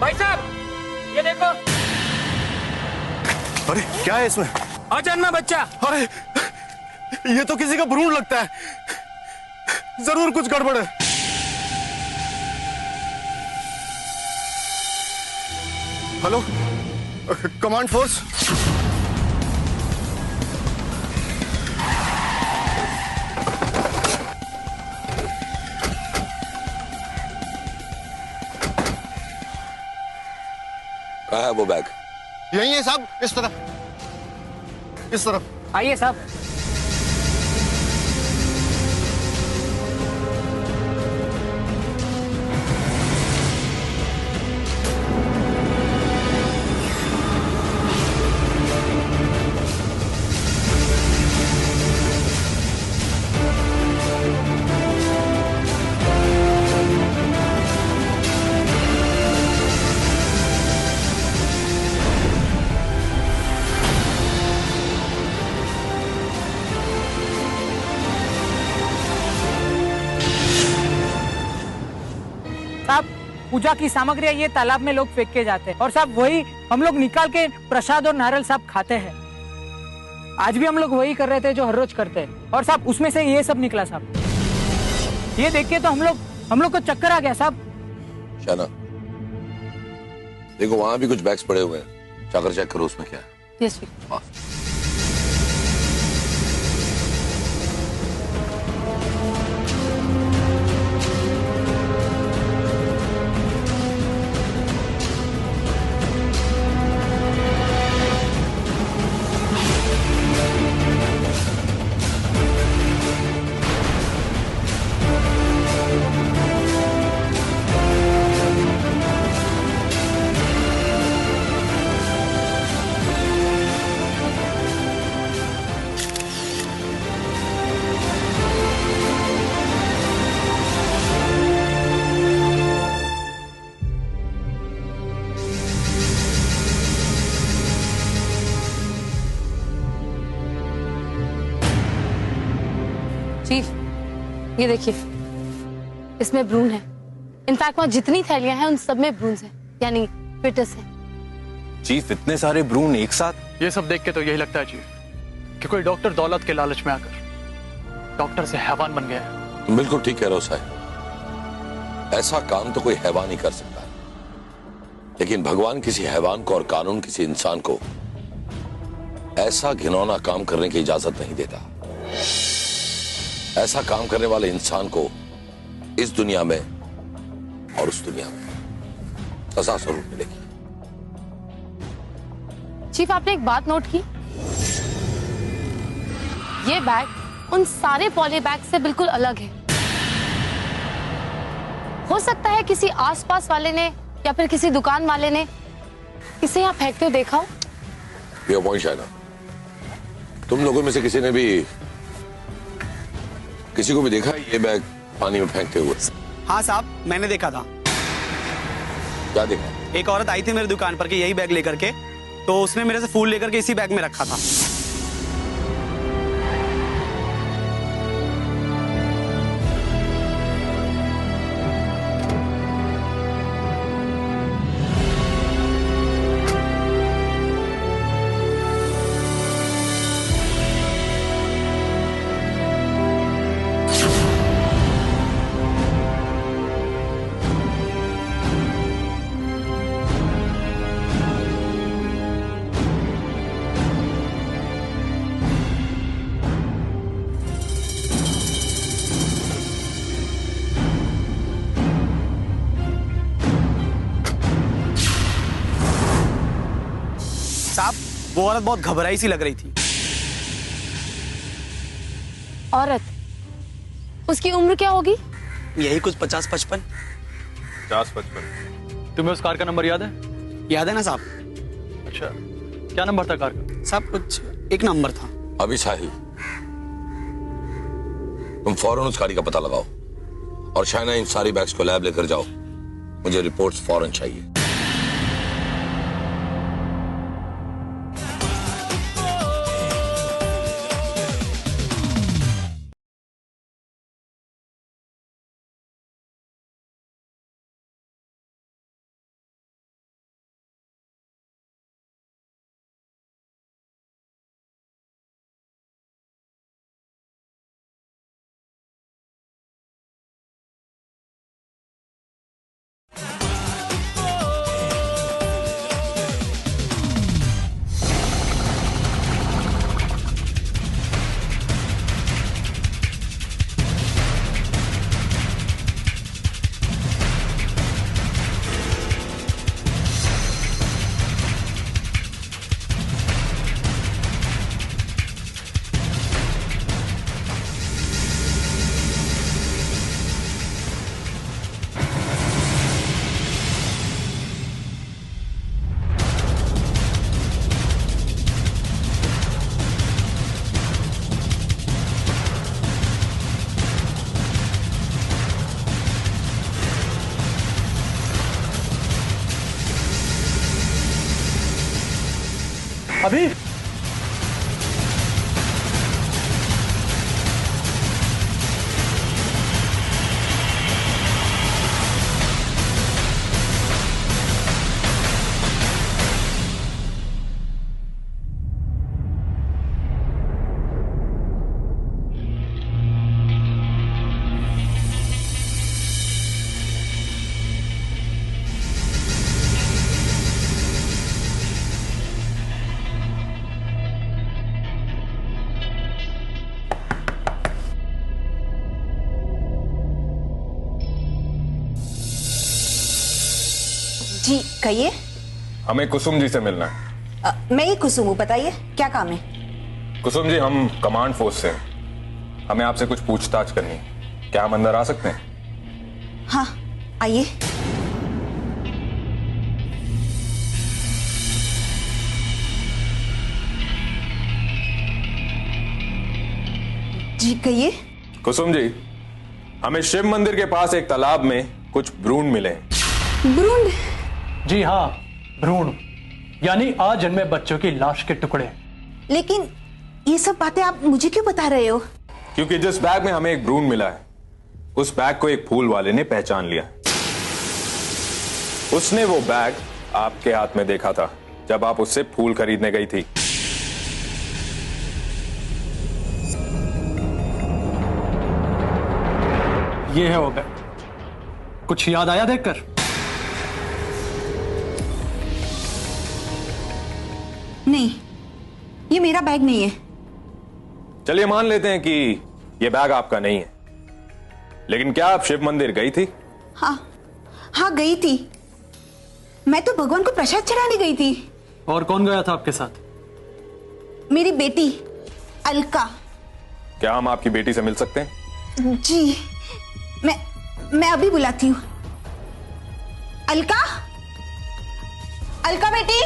भाई साहब, ये देखो। अरे क्या है इसमें? अजन्मा बच्चा। अरे ये तो किसी का भ्रूण लगता है, जरूर कुछ गड़बड़ है। Hello, command force. कहाँ है वो बैग? यही है साहब, इस तरफ, इस तरफ। आइए साहब। साहब, पूजा की सामग्री ये तालाब में लोग फेंक के जाते हैं और साहब वही हम लोग निकाल के प्रसाद और नारियल साहब खाते हैं। आज भी हम लोग वही कर रहे थे जो हर रोज करते हैं और साहब उसमें से ये सब निकला साहब। ये देख के तो हम लोग को चक्कर आ गया साहब। शाना, देखो वहां भी कुछ बैग्स पड़े हुए हैं, जाकर चेक करो उसमें क्या है। यस। चीफ, ये देखिए, इसमें भ्रूण है। इनफैक्ट वहाँ जितनी थैलियां हैं उन सब में भ्रूण है, यानी फिटस है। चीफ, इतने सारे भ्रूण एक साथ? ये सब देख के तो यही लगता है चीफ कि कोई डॉक्टर दौलत के लालच में आकर डॉक्टर से हैवान बन गया है। तुम बिल्कुल ठीक कह रहे हो साहब, ऐसा काम तो कोई हैवान ही कर सकता है, लेकिन भगवान किसी हैवान को और कानून किसी इंसान को ऐसा घिनौना काम करने की इजाजत नहीं देता। ऐसा काम करने वाले इंसान को इस दुनिया में और उस दुनिया में सजा जरूर मिलेगी। चीफ, आपने एक बात नोट की? ये बैग उन सारे पॉली बैग से बिल्कुल अलग है। हो सकता है किसी आसपास वाले ने या फिर किसी दुकान वाले ने इसे यहाँ फेंकते हुए देखा हो। ये पॉइंट है ना, तुम लोगों में से किसी ने भी किसी को भी देखा ये बैग पानी में फेंकते हुए? हाँ साहब, मैंने देखा था। क्या देखा? एक औरत आई थी मेरी दुकान पर के यही बैग लेकर के, तो उसने मेरे से फूल लेकर के इसी बैग में रखा था। साहब, वो औरत बहुत घबराई सी लग रही थी। औरत? उसकी उम्र क्या होगी? यही कुछ 50-55। 50-55। तुम्हें उस कार का नंबर याद है? याद है ना साहब? अच्छा, क्या नंबर था कार का? साहब कुछ एक नंबर था। अभी साहिल, तुम फौरन उस गाड़ी का पता लगाओ और शायना इन सारी बैग्स को लैब लेकर जाओ। मुझे रिपोर्ट्स फौरन चाहिए। अभी जी कहिए। हमें कुसुम जी से मिलना है। मैं ही कुसुम हूँ, बताइए क्या काम है। कुसुम जी, हम कमांड फोर्स से हैं। हमें आपसे कुछ पूछताछ करनी है। क्या हम अंदर आ सकते हैं? हाँ आइए। जी कहिए। कुसुम जी, हमें शिव मंदिर के पास एक तालाब में कुछ भ्रूण मिले हैं। भ्रूण? जी हाँ, भ्रूण यानी आज जन्मे बच्चों की लाश के टुकड़े। लेकिन ये सब बातें आप मुझे क्यों बता रहे हो? क्योंकि जिस बैग में हमें एक भ्रूण मिला है, उस बैग को एक फूल वाले ने पहचान लिया। उसने वो बैग आपके हाथ में देखा था जब आप उससे फूल खरीदने गई थी। ये है वो बैग। कुछ याद आया देखकर? नहीं, ये मेरा बैग नहीं है। चलिए मान लेते हैं कि ये बैग आपका नहीं है, लेकिन क्या आप शिव मंदिर गई थी? हाँ गई थी। मैं तो भगवान को प्रसाद चढ़ाने गई थी। और कौन गया था आपके साथ? मेरी बेटी अलका। क्या हम आपकी बेटी से मिल सकते हैं? जी मैं अभी बुलाती हूँ। अलका, अलका बेटी।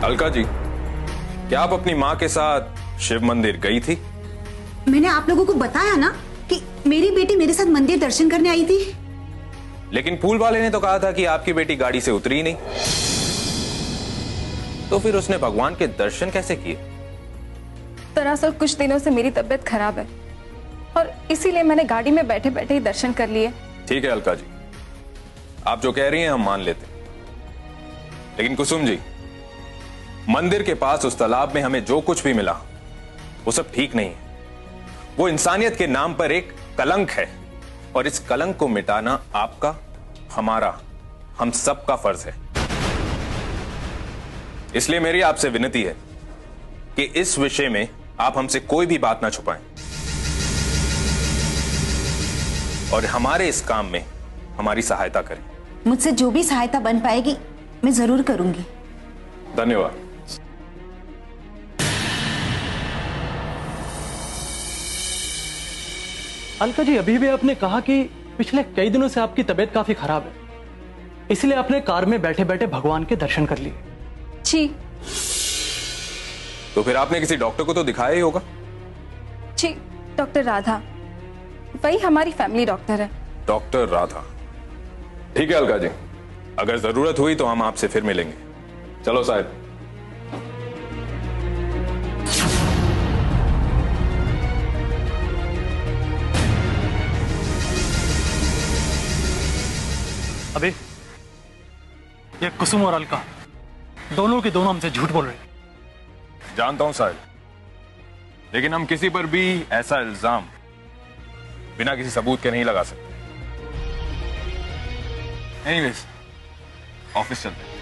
अलका जी, क्या आप अपनी मां के साथ शिव मंदिर गई थी? मैंने आप लोगों को बताया ना कि मेरी बेटी मेरे साथ मंदिर दर्शन करने आई थी। लेकिन फूल वाले ने तो कहा था कि आपकी बेटी गाड़ी से उतरी नहीं, तो फिर उसने भगवान के दर्शन कैसे किए? दरअसल कुछ दिनों से मेरी तबीयत खराब है और इसीलिए मैंने गाड़ी में बैठे बैठे ही दर्शन कर लिए। ठीक है अलका जी, आप जो कह रही हैं हम मान लेते हैं। लेकिन कुसुम जी, मंदिर के पास उस तालाब में हमें जो कुछ भी मिला वो सब ठीक नहीं है। वो इंसानियत के नाम पर एक कलंक है और इस कलंक को मिटाना आपका, हमारा, हम सबका फर्ज है। इसलिए मेरी आपसे विनती है कि इस विषय में आप हमसे कोई भी बात ना छुपाएं और हमारे इस काम में हमारी सहायता करें। मुझसे जो भी सहायता बन पाएगी मैं जरूर करूंगी। धन्यवाद। अलका जी, अभी भी आपने कहा कि पिछले कई दिनों से आपकी तबीयत काफी खराब है, इसलिए आपने कार में बैठे बैठे भगवान के दर्शन कर लिए। जी तो फिर आपने किसी डॉक्टर को तो दिखाया ही होगा। जी, डॉक्टर राधा, वही हमारी फैमिली डॉक्टर है। डॉक्टर राधा, ठीक है अलका जी, अगर जरूरत हुई तो हम आपसे फिर मिलेंगे। चलो साहब। अभी ये कुसुम और अलका दोनों के दोनों हमसे झूठ बोल रहे हैं। जानता हूं साहिल, लेकिन हम किसी पर भी ऐसा इल्जाम बिना किसी सबूत के नहीं लगा सकते। एनीवेज, ऑफिस चलते हैं।